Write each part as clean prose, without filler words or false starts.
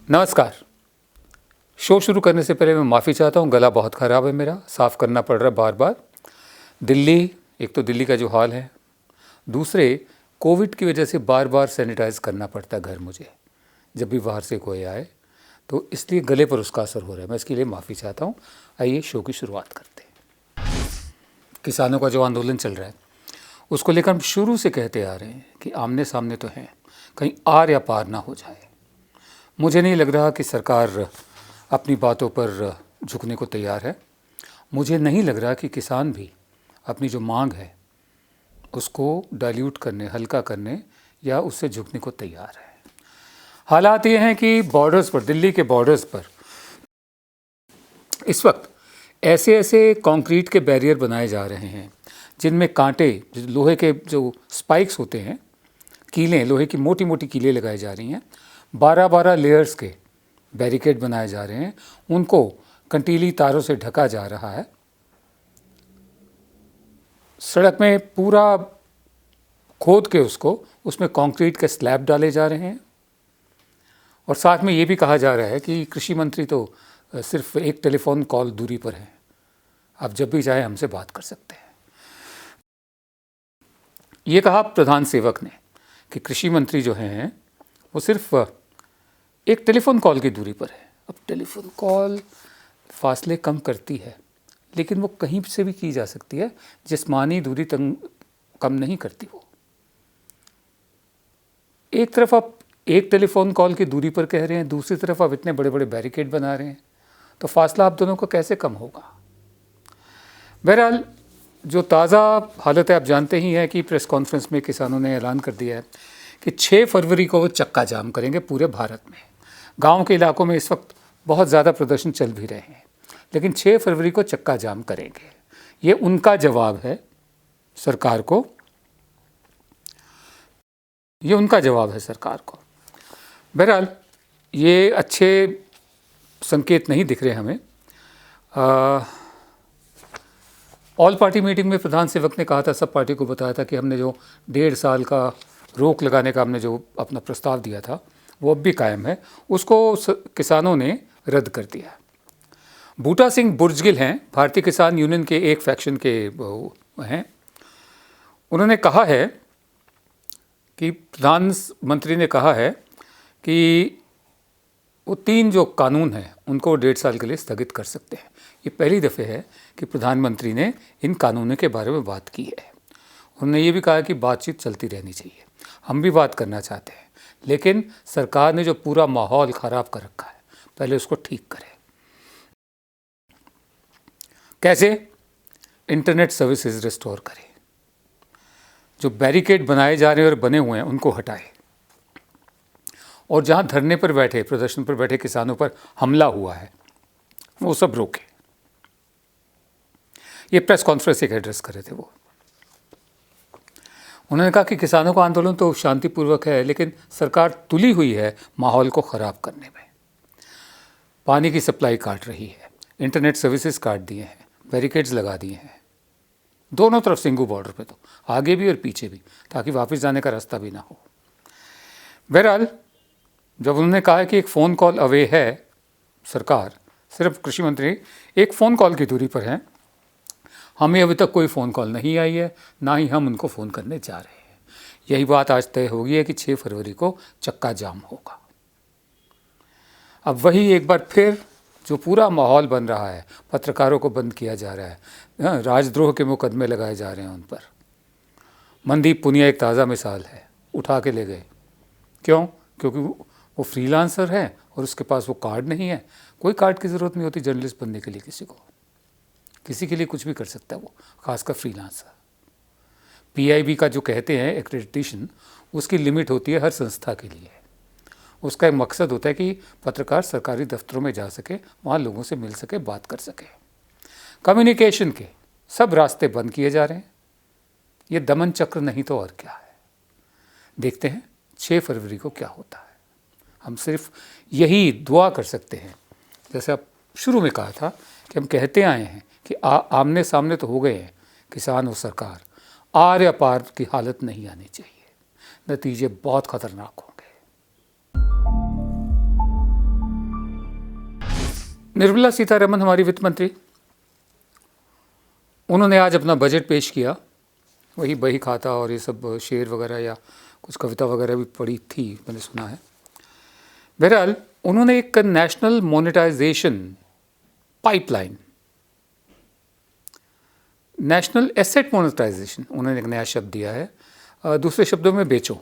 नमस्कार। शो शुरू करने से पहले मैं माफ़ी चाहता हूँ, गला बहुत ख़राब है मेरा, साफ़ करना पड़ रहा है बार बार। दिल्ली, एक तो दिल्ली का जो हाल है, दूसरे कोविड की वजह से बार बार सैनिटाइज़ करना पड़ता है घर मुझे जब भी बाहर से कोई आए, तो इसलिए गले पर उसका असर हो रहा है। मैं इसके लिए माफ़ी चाहता हूँ। आइए शो की शुरुआत करते हैं। किसानों का जो आंदोलन चल रहा है उसको लेकर हम शुरू से कहते आ रहे हैं कि आमने सामने तो हैं, कहीं आर या पार ना हो जाए। मुझे नहीं लग रहा कि सरकार अपनी बातों पर झुकने को तैयार है। मुझे नहीं लग रहा कि किसान भी अपनी जो मांग है उसको डाइल्यूट करने, हल्का करने या उससे झुकने को तैयार है। हालात ये हैं कि बॉर्डर्स पर, दिल्ली के बॉर्डर्स पर इस वक्त ऐसे ऐसे कंक्रीट के बैरियर बनाए जा रहे हैं जिनमें कांटे, लोहे के जो स्पाइक्स होते हैं, कीलें, लोहे की मोटी मोटी कीलें लगाई जा रही हैं। 12-12 लेयर्स के बैरिकेड बनाए जा रहे हैं, उनको कंटीली तारों से ढका जा रहा है। सड़क में पूरा खोद के उसमें कंक्रीट के स्लैब डाले जा रहे हैं। और साथ में ये भी कहा जा रहा है कि कृषि मंत्री तो सिर्फ एक टेलीफोन कॉल दूरी पर हैं, आप जब भी चाहे हमसे बात कर सकते हैं। ये कहा प्रधान सेवक ने कि कृषि मंत्री जो हैं वो सिर्फ एक टेलीफोन कॉल की दूरी पर है। अब टेलीफोन कॉल फासले कम करती है, लेकिन वो कहीं से भी की जा सकती है, जिस्मानी दूरी कम नहीं करती वो। एक तरफ आप एक टेलीफोन कॉल की दूरी पर कह रहे हैं, दूसरी तरफ आप इतने बड़े बड़े बैरिकेड बना रहे हैं, तो फासला आप दोनों का कैसे कम होगा। बहरहाल जो ताज़ा हालत है, आप जानते ही हैं कि प्रेस कॉन्फ्रेंस में किसानों ने ऐलान कर दिया है कि 6 फरवरी को वो चक्का जाम करेंगे पूरे भारत में। गांव के इलाकों में इस वक्त बहुत ज़्यादा प्रदर्शन चल भी रहे हैं, लेकिन 6 फरवरी को चक्का जाम करेंगे। ये उनका जवाब है सरकार को, ये उनका जवाब है सरकार को। बहरहाल ये अच्छे संकेत नहीं दिख रहे हमें। ऑल पार्टी मीटिंग में प्रधान सेवक ने कहा था, सब पार्टी को बताया था कि हमने जो 1.5 साल का रोक लगाने का हमने जो अपना प्रस्ताव दिया था वो अब भी कायम है, उसको किसानों ने रद्द कर दिया। बूटा सिंह बुर्जगिल हैं, भारतीय किसान यूनियन के एक फैक्शन के हैं। उन्होंने कहा है कि प्रधानमंत्री ने कहा है कि वो 3 जो कानून हैं उनको 1.5 साल के लिए स्थगित कर सकते हैं। ये पहली दफ़े है कि प्रधानमंत्री ने इन कानूनों के बारे में बात की है। उन्होंने ये भी कहा कि बातचीत चलती रहनी चाहिए, हम भी बात करना चाहते हैं, लेकिन सरकार ने जो पूरा माहौल ख़राब कर रखा है पहले उसको ठीक करे। कैसे? इंटरनेट सर्विसेज रिस्टोर करें, जो बैरिकेड बनाए जा रहे हैं और बने हुए हैं उनको हटाए, और जहाँ धरने पर बैठे, प्रदर्शन पर बैठे किसानों पर हमला हुआ है वो सब रोके। ये प्रेस कॉन्फ्रेंस एक एड्रेस कर रहे थे वो। उन्होंने कहा कि किसानों का आंदोलन तो शांतिपूर्वक है, लेकिन सरकार तुली हुई है माहौल को ख़राब करने में। पानी की सप्लाई काट रही है, इंटरनेट सर्विसेज काट दिए हैं, बैरिकेड्स लगा दिए हैं दोनों तरफ, सिंगू बॉर्डर पे तो, आगे भी और पीछे भी, ताकि वापस जाने का रास्ता भी ना हो। बहरहाल जब उन्होंने कहा कि एक फ़ोन कॉल अवे है सरकार, सिर्फ कृषि मंत्री एक फ़ोन कॉल की दूरी पर हैं, हमें अभी तक कोई फ़ोन कॉल नहीं आई है, ना ही हम उनको फ़ोन करने जा रहे हैं। यही बात आज तय हो गई है कि 6 फरवरी को चक्का जाम होगा। अब वही एक बार फिर जो पूरा माहौल बन रहा है, पत्रकारों को बंद किया जा रहा है, राजद्रोह के मुकदमे लगाए जा रहे हैं उन पर। मनदीप पुनिया एक ताज़ा मिसाल है, उठा के ले गए। क्यों? क्योंकि वो फ्रीलांसर है और उसके पास वो कार्ड नहीं है। कोई कार्ड की ज़रूरत नहीं होती जर्नलिस्ट बनने के लिए, किसी के लिए कुछ भी कर सकता है वो, खासकर फ्रीलांसर। PIB का जो कहते हैं एक्रेडिटेशन, उसकी लिमिट होती है हर संस्था के लिए। उसका एक मकसद होता है कि पत्रकार सरकारी दफ्तरों में जा सके, वहाँ लोगों से मिल सके, बात कर सके। कम्युनिकेशन के सब रास्ते बंद किए जा रहे हैं। ये दमन चक्र नहीं तो और क्या है। देखते हैं 6 फरवरी को क्या होता है। हम सिर्फ यही दुआ कर सकते हैं, जैसे आप शुरू में कहा था कि हम कहते आए हैं कि आमने सामने तो हो गए हैं किसान और सरकार, आर या पार की हालत नहीं आनी चाहिए, नतीजे बहुत ख़तरनाक होंगे। निर्मला सीतारमण हमारी वित्त मंत्री, उन्होंने आज अपना बजट पेश किया। वही बही खाता और ये सब शेर वगैरह या कुछ कविता वगैरह भी पढ़ी थी, मैंने सुना है। बहरहाल उन्होंने एक national monetisation pipeline, national asset monetisation, उन्होंने एक नया शब्द दिया है। दूसरे शब्दों में बेचो,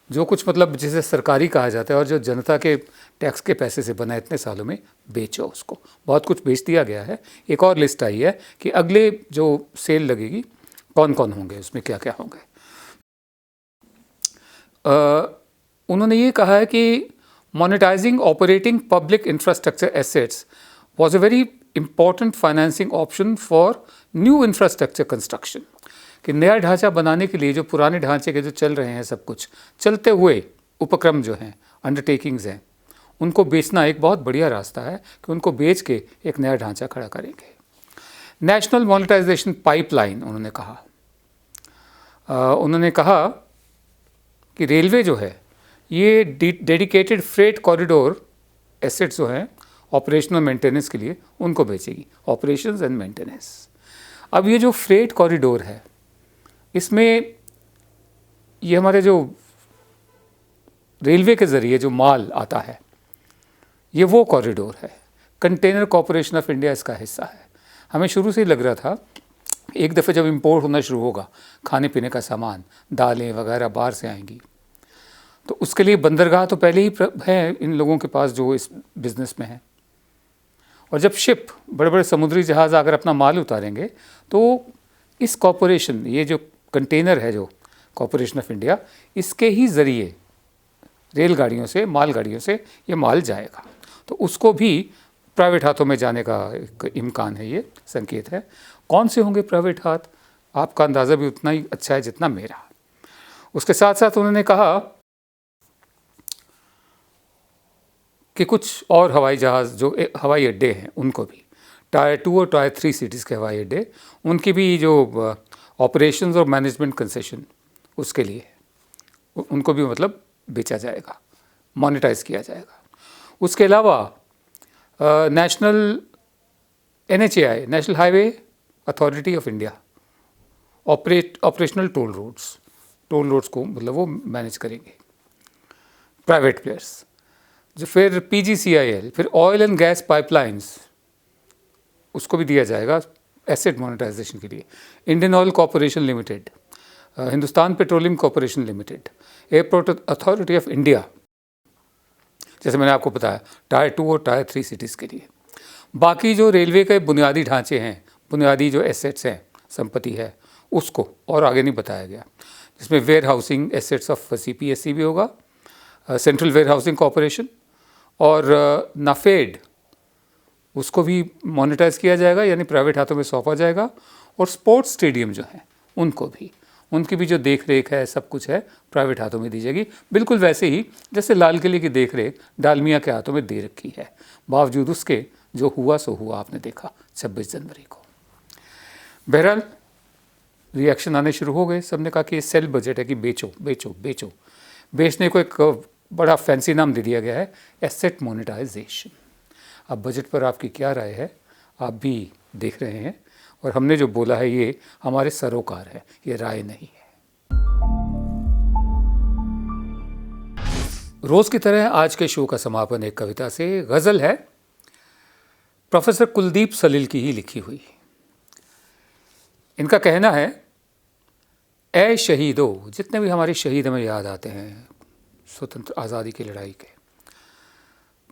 जो कुछ मतलब जिसे सरकारी कहा जाता है और जो जनता के टैक्स के पैसे से बना इतने सालों में, बेचो उसको। बहुत कुछ बेच दिया गया है। एक और लिस्ट आई है कि अगले जो सेल लगेगी कौन कौन होंगे, उसमें क्या क्या होंगे। उन्होंने ये कहा है कि monetising operating public infrastructure assets was a very important financing option for new infrastructure construction, कि नया ढांचा बनाने के लिए जो पुराने ढांचे के जो चल रहे हैं, सब कुछ चलते हुए उपक्रम जो हैं, अंडरटेकिंग्स हैं, उनको बेचना एक बहुत बढ़िया रास्ता है कि उनको बेच के एक नया ढांचा खड़ा करेंगे। नेशनल मोनेटाइजेशन पाइपलाइन उन्होंने कहा। उन्होंने कहा कि रेलवे जो है ये डेडिकेटेड फ्रेट कॉरिडोर एसेट्स जो हैं ऑपरेशनल मेंटेनेंस के लिए, उनको बेचेगी, ऑपरेशंस एंड मेंटेनेंस। अब ये जो फ्रेट कॉरिडोर है, इसमें ये हमारे जो रेलवे के ज़रिए जो माल आता है, ये वो कॉरिडोर है। कंटेनर कॉरपोरेशन ऑफ इंडिया इसका हिस्सा है। हमें शुरू से ही लग रहा था, एक दफ़े जब इंपोर्ट होना शुरू होगा खाने पीने का सामान, दालें वगैरह बाहर से आएंगी, तो उसके लिए बंदरगाह तो पहले ही है इन लोगों के पास जो इस बिज़नेस में है। और जब शिप, बड़े बड़े समुद्री जहाज़ आकर अपना माल उतारेंगे, तो इस कॉरपोरेशन, ये जो कंटेनर है जो कॉरपोरेशन ऑफ इंडिया, इसके ही ज़रिए रेलगाड़ियों से, मालगाड़ियों से ये माल जाएगा। तो उसको भी प्राइवेट हाथों में जाने का एक इम्कान है, ये संकेत है। कौन से होंगे प्राइवेट हाथ, आपका अंदाज़ा भी उतना ही अच्छा है जितना मेरा। उसके साथ साथ उन्होंने कहा कि कुछ और हवाई जहाज़ जो हवाई अड्डे हैं, उनको भी टायर 2 और टायर 3 सिटीज़ के हवाई अड्डे, उनकी भी जो ऑपरेशंस और मैनेजमेंट कंसेशन, उसके लिए उनको भी मतलब बेचा जाएगा, मोनेटाइज किया जाएगा। उसके अलावा national NHAI, national highway authority of India, operational toll roads को मतलब वो मैनेज करेंगे प्राइवेट प्लेयर्स। जो फिर PGCIL, फिर ऑयल एंड गैस पाइपलाइंस, उसको भी दिया जाएगा एसेट मोनेटाइजेशन के लिए। Indian oil corporation limited, Hindustan petroleum corporation limited, airport authority of India, जैसे मैंने आपको बताया टायर 2 और टायर 3 सिटीज़ के लिए। बाकी जो रेलवे के बुनियादी ढांचे हैं, बुनियादी जो एसेट्स हैं, संपत्ति है, उसको और आगे नहीं बताया गया, जिसमें warehousing assets of CPSE भी होगा, सेंट्रल वेयर हाउसिंग कॉरपोरेशन, और नाफेड, उसको भी मोनेटाइज किया जाएगा, यानी प्राइवेट हाथों में सौंपा जाएगा। और स्पोर्ट्स स्टेडियम जो हैं, उनको भी, उनकी भी जो देख रेख है, सब कुछ है, प्राइवेट हाथों में दी जाएगी। बिल्कुल वैसे ही जैसे लाल किले की देख रेख डालमिया के हाथों में दे रखी है। बावजूद उसके जो हुआ सो हुआ, आपने देखा 26 जनवरी को। बहरहाल रिएक्शन आने शुरू हो गए। सबने कहा कि ये सेल बजट है कि बेचो बेचो बेचो। बेचने को एक बड़ा फैंसी नाम दे दिया गया है, एसेट मोनेटाइजेशन। अब बजट पर आपकी क्या राय है, आप भी देख रहे हैं, और हमने जो बोला है ये हमारे सरोकार है, ये राय नहीं है। रोज़ की तरह आज के शो का समापन एक कविता से। गज़ल है प्रोफेसर कुलदीप सलील की ही लिखी हुई। इनका कहना है, ऐ शहीदों, जितने भी हमारे शहीद हमें याद आते हैं स्वतंत्र आज़ादी की लड़ाई के,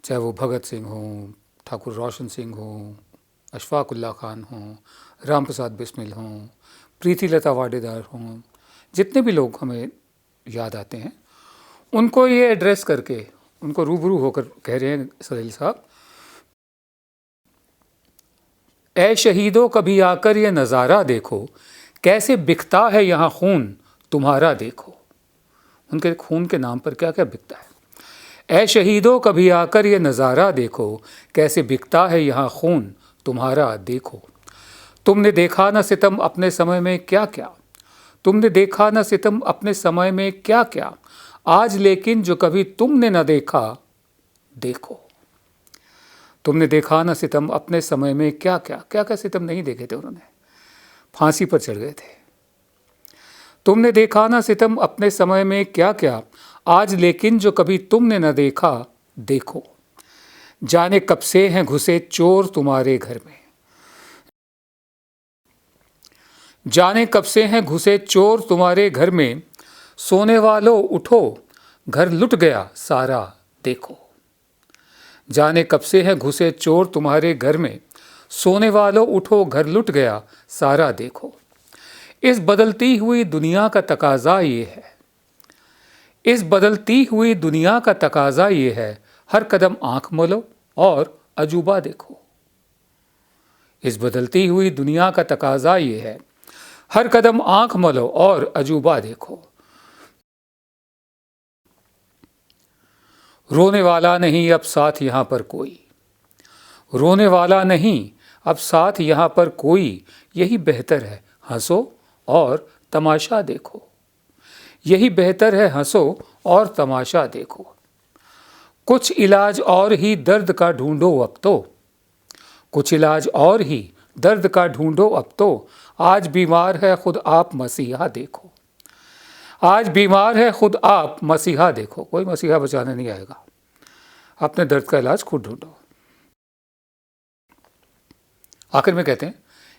चाहे वो भगत सिंह हों, ठाकुर रोशन सिंह हों, अशफाक उल्लाह खान हों, राम प्रसाद बिस्मिल हों, प्रीति लता वाडेदार हों, जितने भी लोग हमें याद आते हैं, उनको ये एड्रेस करके, उनको रूबरू होकर कह रहे हैं सलील साहब, ऐ शहीदों कभी आकर ये नज़ारा देखो, कैसे बिकता है यहाँ खून तुम्हारा देखो। उनके खून के नाम पर क्या क्या बिकता है। ऐ शहीदों कभी आकर ये नज़ारा देखो, कैसे बिकता है यहाँ खून तुम्हारा देखो। तुमने देखा न सितम अपने समय में क्या क्या, तुमने देखा न सितम अपने समय में क्या क्या, आज लेकिन जो कभी तुमने न देखा देखो। तुमने देखा ना सितम अपने समय में क्या क्या क्या क्या सितम नहीं देखे थे उन्होंने, फांसी पर चढ़ गए थे। तुमने देखा ना सितम अपने समय में क्या क्या, आज लेकिन जो कभी तुमने न देखा देखो। जाने कब से हैं घुसे चोर तुम्हारे घर में, जाने कब से हैं घुसे चोर तुम्हारे घर में, सोने वालों उठो घर लुट गया सारा देखो। जाने कब से हैं घुसे चोर तुम्हारे घर में, सोने वालों उठो घर लुट गया सारा देखो। इस बदलती हुई दुनिया का तकाजा ये है, इस बदलती हुई दुनिया का तकाजा ये है, हर कदम आंख मलो और अजूबा देखो। इस बदलती हुई दुनिया का तकाजा ये है, हर कदम आंख मलो और अजूबा देखो। रोने वाला नहीं अब साथ यहाँ पर कोई, रोने वाला नहीं अब साथ यहाँ पर कोई, यही बेहतर है हंसो और तमाशा देखो। यही बेहतर है हंसो और तमाशा देखो। कुछ इलाज और ही दर्द का ढूंढो अब तो, कुछ इलाज और ही दर्द का ढूंढो अब तो, आज बीमार है खुद आप मसीहा देखो। आज बीमार है खुद आप मसीहा देखो। कोई मसीहा बचाने नहीं आएगा, अपने दर्द का इलाज खुद ढूंढो। आखिर में कहते हैं,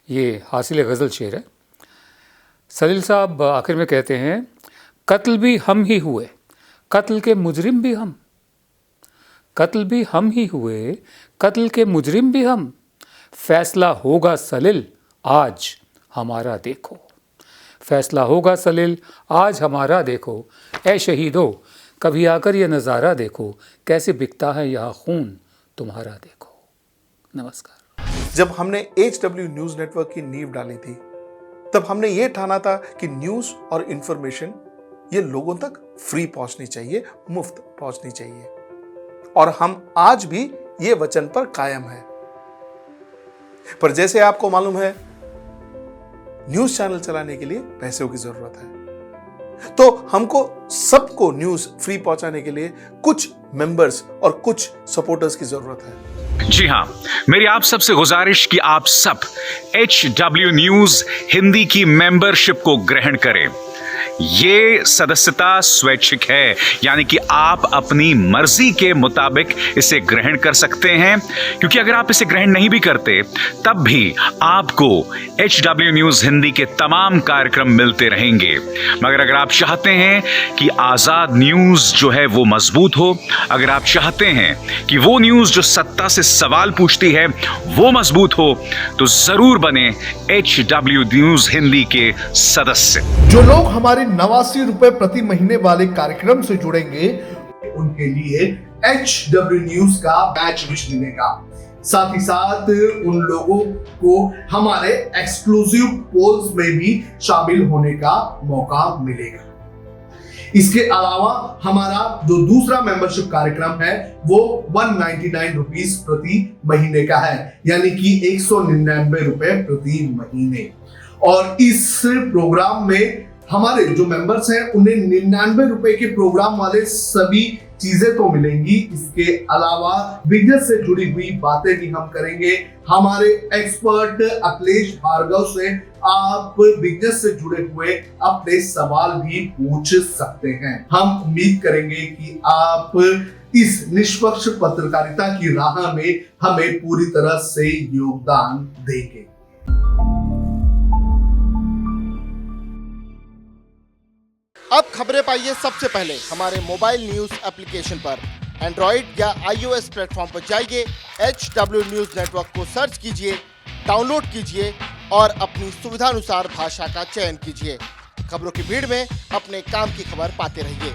ये हासिल गज़ल शेर है, सलील साहब आखिर में कहते हैं, कत्ल भी हम ही हुए, कत्ल के मुजरिम भी हम, कत्ल भी हम ही हुए, कत्ल के मुजरिम भी हम, फैसला होगा सलील आज हमारा देखो। फैसला होगा सलील आज हमारा देखो। ऐ शहीदों कभी आकर ये नज़ारा देखो, कैसे बिकता है यहाँ खून तुम्हारा देखो। नमस्कार। जब हमने HW न्यूज़ नेटवर्क की नींव डाली थी, तब हमने ये ठाना था कि न्यूज़ और इन्फॉर्मेशन ये लोगों तक फ्री पहुंचनी चाहिए, मुफ्त पहुंचनी चाहिए, और हम आज भी ये वचन पर कायम हैं। पर जैसे आपको मालूम है, न्यूज़ चैनल चलाने के लिए पैसों की जरूरत है, तो हमको सबको न्यूज़ फ्री पहुंचाने के लिए कुछ मेंबर्स और कुछ सपोर्टर्स की जरूरत है। जी हां, मेरी आप सबसे गुजारिश कि आप सब HW न्यूज़ हिंदी की मेंबरशिप को ग्रहण करें। ये सदस्यता स्वैच्छिक है, यानी कि आप अपनी मर्जी के मुताबिक इसे ग्रहण कर सकते हैं, क्योंकि अगर आप इसे ग्रहण नहीं भी करते तब भी आपको HW न्यूज़ हिंदी के तमाम कार्यक्रम मिलते रहेंगे। मगर अगर आप चाहते हैं कि आज़ाद न्यूज़ जो है वो मजबूत हो, अगर आप चाहते हैं कि वो न्यूज़ जो सत्ता से सवाल पूछती है वो मजबूत हो, तो जरूर बने HW न्यूज़ हिंदी के सदस्य। जो लोग हमारे 89 रुपए प्रति महीने वाले कार्यक्रम से जुड़ेंगे, उनके लिए HW न्यूज़ का बैच विश मिलेगा। साथ ही साथ उन लोगों को हमारे एक्सक्लूसिव पोल्स में भी शामिल होने का मौका मिलेगा। इसके अलावा हमारा जो दूसरा मेंबरशिप कार्यक्रम है वो 199 रुपीस प्रति महीने का है, यानी कि 199 रुपए प्रति महीने। और इस प्रोग्राम में हमारे जो मेंबर्स हैं उन्हें 99 रुपए के प्रोग्राम वाले सभी चीजें तो मिलेंगी। इसके अलावा बिजनेस से जुड़ी हुई बातें भी हम करेंगे। हमारे एक्सपर्ट अखिलेश भार्गव से आप बिजनेस से जुड़े हुए अपने सवाल भी पूछ सकते हैं। हम उम्मीद करेंगे कि आप इस निष्पक्ष पत्रकारिता की राह में हमें पूरी तरह से योगदान देंगे। अब खबरें पाइए सबसे पहले हमारे मोबाइल न्यूज एप्लीकेशन पर। एंड्रॉइड या iOS प्लेटफॉर्म पर जाइए, HW न्यूज नेटवर्क को सर्च कीजिए, डाउनलोड कीजिए और अपनी सुविधानुसार भाषा का चयन कीजिए। खबरों की भीड़ में अपने काम की खबर पाते रहिए।